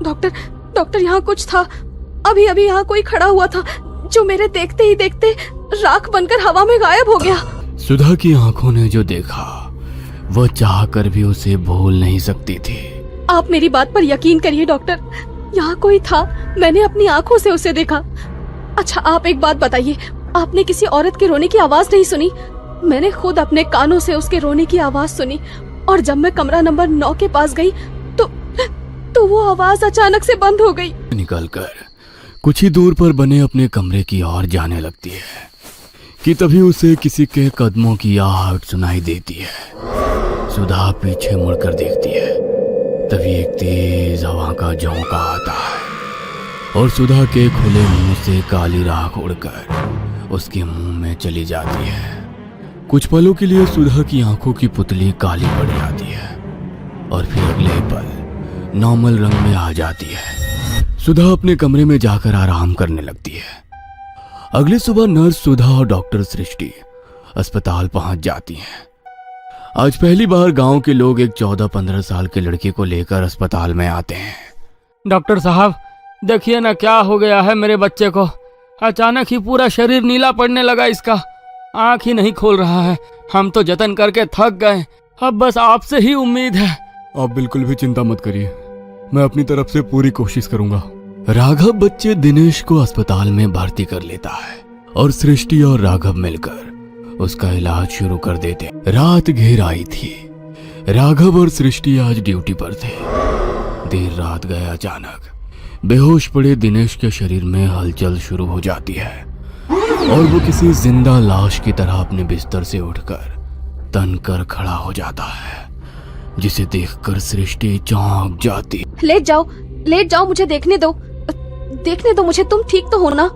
Doctor doctor यहाँ कुछ था। अभी अभी यहाँ कोई खड़ा हुआ था जो मेरे देखते ही देखते राख बनकर हवा में गायब हो गया। सुधा की आंखों ने जो देखा वह चाह कर भी उसे भूल नहीं सकती थी। आप मेरी बात पर यकीन करिए डॉक्टर, यहाँ कोई था, मैंने अपनी आंखों से उसे देखा। अच्छा आप एक बात बताइए, आपने किसी औरत के रोने की आवाज नहीं सुनी? मैंने खुद अपने कानों से उसके रोने की आवाज सुनी, और जब मैं कमरा नंबर 9 के पास गई तो वो आवाज अचानक से बंद हो गई। निकलकर कुछ ही दूर पर बने अपने कमरे की ओर जाने लगती है कि तभी उसे किसी के कदमों की आहट सुनाई देती है। सुधा पीछे मुड़कर देखती है, तभी एक तेज हवा का झोंका आता है और सुधा के खुले मुंह से काली राख उड़कर उसके मुंह में चली जाती है। कुछ पलों के लिए सुधा की आंखों की पुतली काली पड़ जाती है और फिर अगले ही पल नॉर्मल रंग में आ जाती है। सुधा अपने कमरे में जाकर आराम करने लगती है। अगली सुबह नर्स सुधा और डॉक्टर सृष्टि अस्पताल पहुंच जाती हैं। आज पहली बार गांव के लोग एक 14-15 साल के लड़के को लेकर अस्पताल में आते हैं। डॉक्टर साहब देखिए ना क्या हो गया है मेरे बच्चे को। अचानक ही पूरा शरीर नीला पड़ने लगा, इसका आंख ही नहीं खोल रहा है। हम तो जतन करके थक गए, अब बस आपसे ही उम्मीद है। आप बिल्कुल भी चिंता मत करिए, मैं अपनी तरफ से पूरी कोशिश करूंगा। राघव बच्चे दिनेश को अस्पताल में भर्ती कर लेता है और सृष्टि और राघव मिलकर उसका इलाज शुरू कर देते। रात घेर आई थी। राघव और सृष्टि आज ड्यूटी पर थे। देर रात गए अचानक बेहोश पड़े दिनेश के शरीर में हलचल शुरू हो जाती है और वो किसी जिंदा लाश की तरह अपने बिस्तर से उठकर तनकर खड़ा हो जाता है, जिसे देखकर सृष्टि चौंक जाती। लेट जाओ, मुझे देखने दो मुझे, तुम ठीक तो हो ना?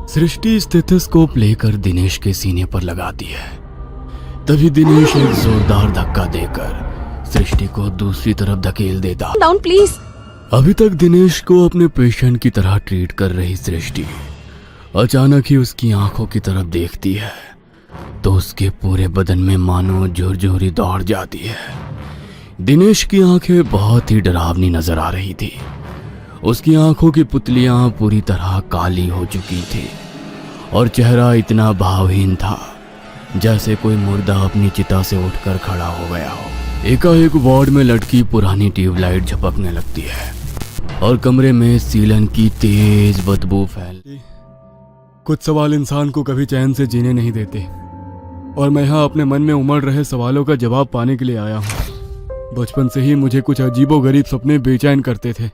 सृष्टि स्टेथोस्कोप लेकर दिनेश के सीने पर लगाती है। तभी दिनेश एक जोरदार धक्का देकर सृष्टि को दूसरी तरफ धकेल देता। Down please. अभी तक दिनेश को अपने पेशेंट की तरह ट्रीट कर रही सृष्टि अचानक ही उसकी आंखों की तरफ देखती है तो उसके पूरे बदन में मानो झुरझुरी दौड़ जाती है। दिनेश की आंखें बहुत ही डरावनी नजर आ रही थी। उसकी आंखों की पुतलियां पूरी तरह काली हो चुकी थी और चेहरा इतना भावहीन था जैसे कोई मुर्दा अपनी चिता से उठकर खड़ा हो गया हो। एकाएक वार्ड में लटकी पुरानी ट्यूबलाइट झपकने लगती है और कमरे में सीलन की तेज बदबू फैलती। कुछ सवाल इंसान को कभी चैन से जीने नहीं देते और मैं यहाँ अपने मन में उमड़ रहे सवालों का जवाब पाने के लिए आया हूँ। बचपन से ही मुझे कुछ अजीबोगरीब सपने बेचैन करते थे।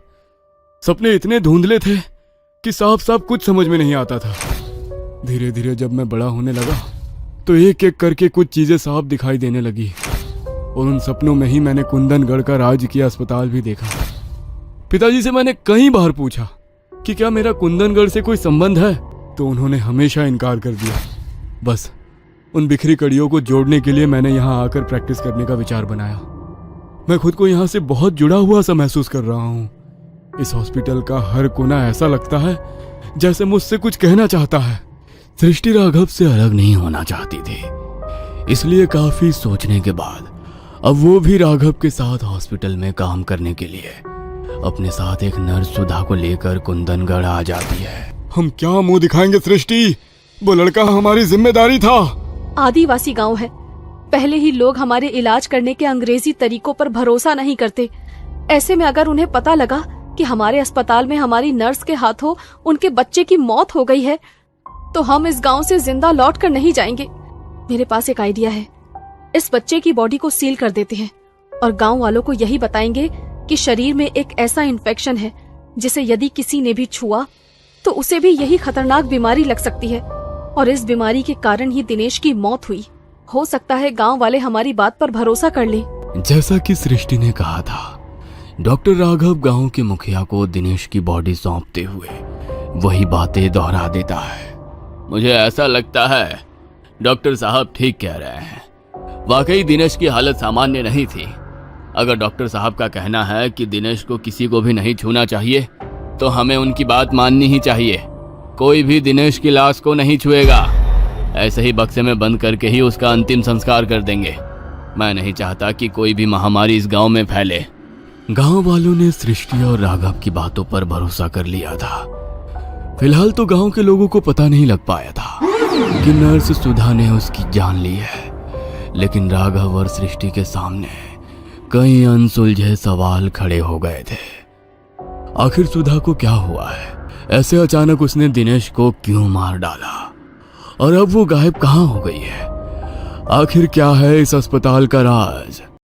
सपने इतने धुंधले थे कि साफ साफ कुछ समझ में नहीं आता था। धीरे धीरे जब मैं बड़ा होने लगा तो एक एक करके कुछ चीजें साफ दिखाई देने लगी और उन सपनों में ही मैंने कुंदनगढ़ का राजकीय अस्पताल भी देखा। पिताजी से मैंने कई बार पूछा कि क्या मेरा कुंदनगढ़ से कोई संबंध है, तो उन्होंने हमेशा इनकार कर दिया। बस उन बिखरी कड़ियों को जोड़ने के लिए मैंने यहाँ आकर प्रैक्टिस करने का विचार बनाया। मैं खुद को यहाँ से बहुत जुड़ा हुआ सा महसूस कर रहा हूँ। इस हॉस्पिटल का हर कोना ऐसा लगता है जैसे मुझसे कुछ कहना चाहता है। सृष्टि राघव से अलग नहीं होना चाहती थी, इसलिए काफी सोचने के बाद अब वो भी राघव के साथ हॉस्पिटल में काम करने के लिए अपने साथ एक नर्स सुधा को लेकर कुंदनगढ़ आ जाती है। हम क्या मुंह दिखाएंगे सृष्टि, वो लड़का हमारी जिम्मेदारी था। आदिवासी गांव है, पहले ही लोग हमारे इलाज करने के अंग्रेजी तरीकों पर भरोसा नहीं करते। ऐसे में अगर उन्हें पता लगा कि हमारे अस्पताल में हमारी नर्स के हाथों उनके बच्चे की मौत हो गई है तो हम इस गांव से जिंदा लौट कर नहीं जाएंगे। मेरे पास एक आइडिया है, इस बच्चे की बॉडी को सील कर देते हैं और गांव वालों को यही बताएंगे कि शरीर में एक ऐसा इन्फेक्शन है जिसे यदि किसी ने भी छुआ तो उसे भी यही खतरनाक बीमारी लग सकती है और इस बीमारी के कारण ही दिनेश की मौत हुई। हो सकता है गांव वाले हमारी बात पर भरोसा कर लें। जैसा कि सृष्टि ने कहा था, डॉक्टर राघव गांव के मुखिया को दिनेश की बॉडी सौंपते हुए वही बातें दोहरा देता है। मुझे ऐसा लगता है डॉक्टर साहब ठीक कह रहे हैं, वाकई दिनेश की हालत सामान्य नहीं थी। अगर डॉक्टर साहब का कहना है कि दिनेश को किसी को भी नहीं छूना चाहिए तो हमें उनकी बात माननी ही चाहिए। कोई भी दिनेश की लाश को नहीं छुएगा, ऐसे ही बक्से में बंद करके ही उसका अंतिम संस्कार कर देंगे। मैं नहीं चाहता कि कोई भी महामारी इस गांव में फैले। गांव वालों ने सृष्टि और राघव की बातों पर भरोसा कर लिया था। फिलहाल तो गांव के लोगों को पता नहीं लग पाया था कि नर्स सुधा ने उसकी जान ली है, लेकिन राघव और सृष्टि के सामने कई अनसुलझे सवाल खड़े हो गए थे। आखिर सुधा को क्या हुआ है? ऐसे अचानक उसने दिनेश को क्यों मार डाला? और अब वो गायब कहाँ हो गई है? आखिर क्या है इस अस्पताल का राज?